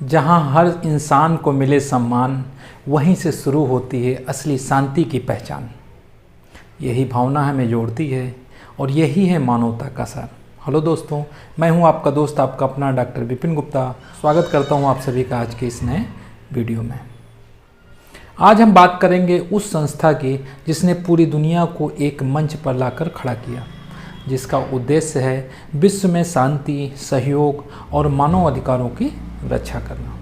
जहां हर इंसान को मिले सम्मान, वहीं से शुरू होती है असली शांति की पहचान। यही भावना हमें जोड़ती है और यही है मानवता का सार। हेलो दोस्तों, मैं हूं आपका दोस्त, आपका अपना डॉक्टर विपिन गुप्ता। स्वागत करता हूं आप सभी का आज के इस नए वीडियो में। आज हम बात करेंगे उस संस्था की जिसने पूरी दुनिया को एक मंच पर लाकर खड़ा किया, जिसका उद्देश्य है विश्व में शांति, सहयोग और मानव अधिकारों की रक्षा करना।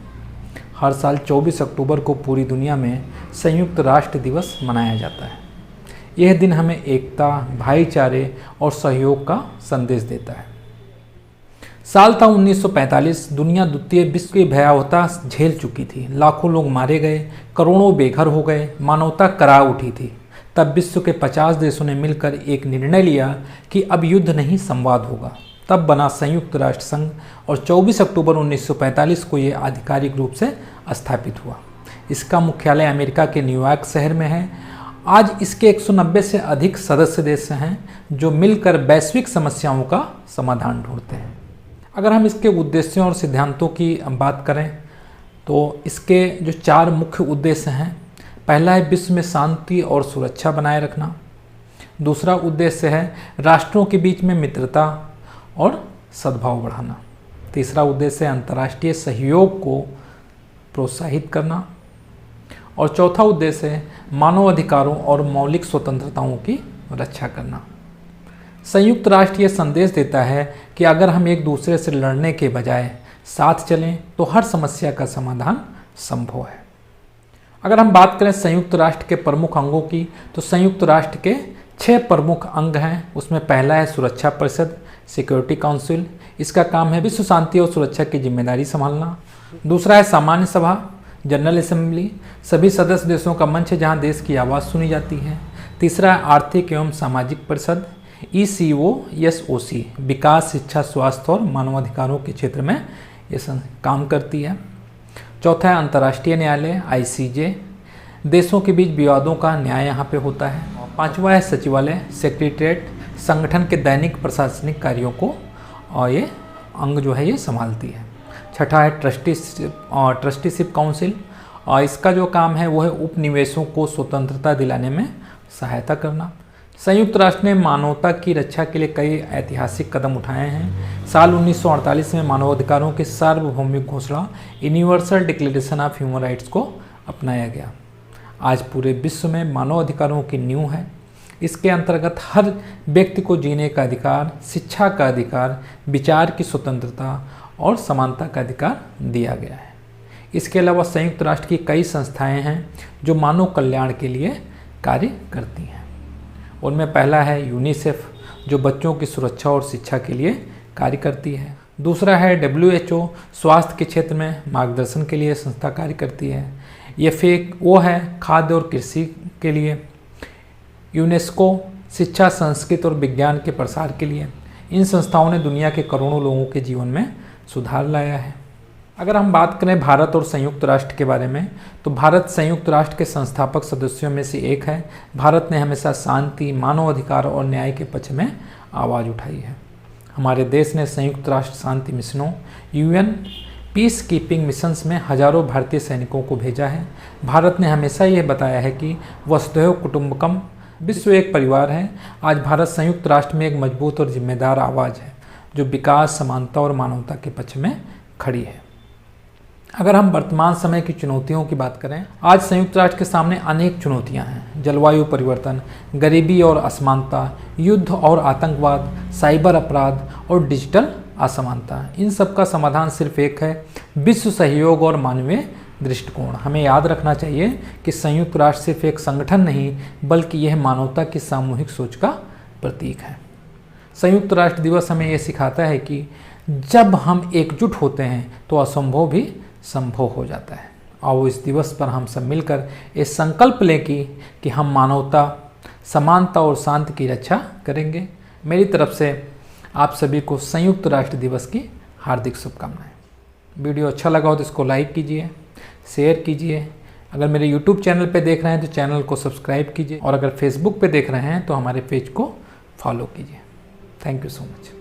हर साल 24 अक्टूबर को पूरी दुनिया में संयुक्त राष्ट्र दिवस मनाया जाता है। यह दिन हमें एकता, भाईचारे और सहयोग का संदेश देता है। साल था 1945। दुनिया द्वितीय विश्व की भयावहता झेल चुकी थी। लाखों लोग मारे गए, करोड़ों बेघर हो गए, मानवता करा उठी थी। तब विश्व के 50 देशों ने मिलकर एक निर्णय लिया कि अब युद्ध नहीं, संवाद होगा। तब बना संयुक्त राष्ट्र संघ और 24 अक्टूबर 1945 को ये आधिकारिक रूप से स्थापित हुआ। इसका मुख्यालय अमेरिका के न्यूयॉर्क शहर में है। आज इसके 190 से अधिक सदस्य देश हैं जो मिलकर वैश्विक समस्याओं का समाधान ढूंढते हैं। अगर हम इसके उद्देश्यों और सिद्धांतों की बात करें तो इसके जो 4 मुख्य उद्देश्य हैं, पहला है विश्व में शांति और सुरक्षा बनाए रखना। दूसरा उद्देश्य है राष्ट्रों के बीच में मित्रता और सद्भाव बढ़ाना। तीसरा उद्देश्य है अंतर्राष्ट्रीय सहयोग को प्रोत्साहित करना। और चौथा उद्देश्य है मानव अधिकारों और मौलिक स्वतंत्रताओं की रक्षा करना। संयुक्त राष्ट्र ये संदेश देता है कि अगर हम एक दूसरे से लड़ने के बजाय साथ चलें तो हर समस्या का समाधान संभव है। अगर हम बात करें संयुक्त राष्ट्र के प्रमुख अंगों की, तो संयुक्त राष्ट्र के 6 प्रमुख अंग हैं। उसमें पहला है सुरक्षा परिषद, सिक्योरिटी काउंसिल। इसका काम है विश्व शांति और सुरक्षा की जिम्मेदारी संभालना। दूसरा है सामान्य सभा, जनरल असेंबली, सभी सदस्य देशों का मंच है जहां देश की आवाज़ सुनी जाती है। तीसरा है आर्थिक एवं सामाजिक परिषद, ECOSOC, विकास, शिक्षा, स्वास्थ्य और मानवाधिकारों के क्षेत्र में ये काम करती है। चौथा है अंतर्राष्ट्रीय न्यायालय, ICJ, देशों के बीच विवादों का न्याय यहाँ पे होता है। पांचवा है सचिवालय, सेक्रेटरीट, संगठन के दैनिक प्रशासनिक कार्यों को और ये अंग जो है ये संभालती है। छठा है ट्रस्टीशिप काउंसिल, और इसका जो काम है वो है उपनिवेशों को स्वतंत्रता दिलाने में सहायता करना। संयुक्त राष्ट्र ने मानवता की रक्षा के लिए कई ऐतिहासिक कदम उठाए हैं। साल 1948 में मानवाधिकारों की सार्वभौमिक घोषणा, universal declaration of human rights को अपनाया गया। आज पूरे विश्व में मानव अधिकारों की नींव है। इसके अंतर्गत हर व्यक्ति को जीने का अधिकार, शिक्षा का अधिकार, विचार की स्वतंत्रता और समानता का अधिकार दिया गया है। इसके अलावा संयुक्त राष्ट्र की कई संस्थाएं हैं जो मानव कल्याण के लिए कार्य करती हैं। उनमें पहला है यूनिसेफ, जो बच्चों की सुरक्षा और शिक्षा के लिए कार्य करती है। दूसरा है WHO, स्वास्थ्य के क्षेत्र में मार्गदर्शन के लिए संस्था कार्य करती है। FAO है खाद्य और कृषि के लिए। यूनेस्को, शिक्षा, संस्कृति और विज्ञान के प्रसार के लिए। इन संस्थाओं ने दुनिया के करोड़ों लोगों के जीवन में सुधार लाया है। अगर हम बात करें भारत और संयुक्त राष्ट्र के बारे में, तो भारत संयुक्त राष्ट्र के संस्थापक सदस्यों में से एक है। भारत ने हमेशा शांति, मानव अधिकार और न्याय के पक्ष में आवाज़ उठाई है। हमारे देश ने संयुक्त राष्ट्र शांति मिशनों, UN पीस कीपिंग मिशंस में हजारों भारतीय सैनिकों को भेजा है। भारत ने हमेशा यह बताया है कि वसुधैव कुटुंबकम, विश्व एक परिवार है। आज भारत संयुक्त राष्ट्र में एक मजबूत और जिम्मेदार आवाज़ है जो विकास, समानता और मानवता के पक्ष में खड़ी है। अगर हम वर्तमान समय की चुनौतियों की बात करें, आज संयुक्त राष्ट्र के सामने अनेक चुनौतियां हैं। जलवायु परिवर्तन, गरीबी और असमानता, युद्ध और आतंकवाद, साइबर अपराध और डिजिटल असमानता। इन सब का समाधान सिर्फ एक है, विश्व सहयोग और मानवीय दृष्टिकोण। हमें याद रखना चाहिए कि संयुक्त राष्ट्र सिर्फ एक संगठन नहीं, बल्कि यह मानवता की सामूहिक सोच का प्रतीक है। संयुक्त राष्ट्र दिवस हमें यह सिखाता है कि जब हम एकजुट होते हैं तो असंभव भी संभव हो जाता है। और इस दिवस पर हम सब मिलकर ये संकल्प लें कि हम मानवता, समानता और शांति की रक्षा करेंगे। मेरी तरफ से आप सभी को संयुक्त राष्ट्र दिवस की हार्दिक शुभकामनाएं। वीडियो अच्छा लगा हो तो इसको लाइक कीजिए, शेयर कीजिए। अगर मेरे YouTube चैनल पे देख रहे हैं तो चैनल को सब्सक्राइब कीजिए, और अगर Facebook पे देख रहे हैं तो हमारे पेज को फॉलो कीजिए। Thank you so much.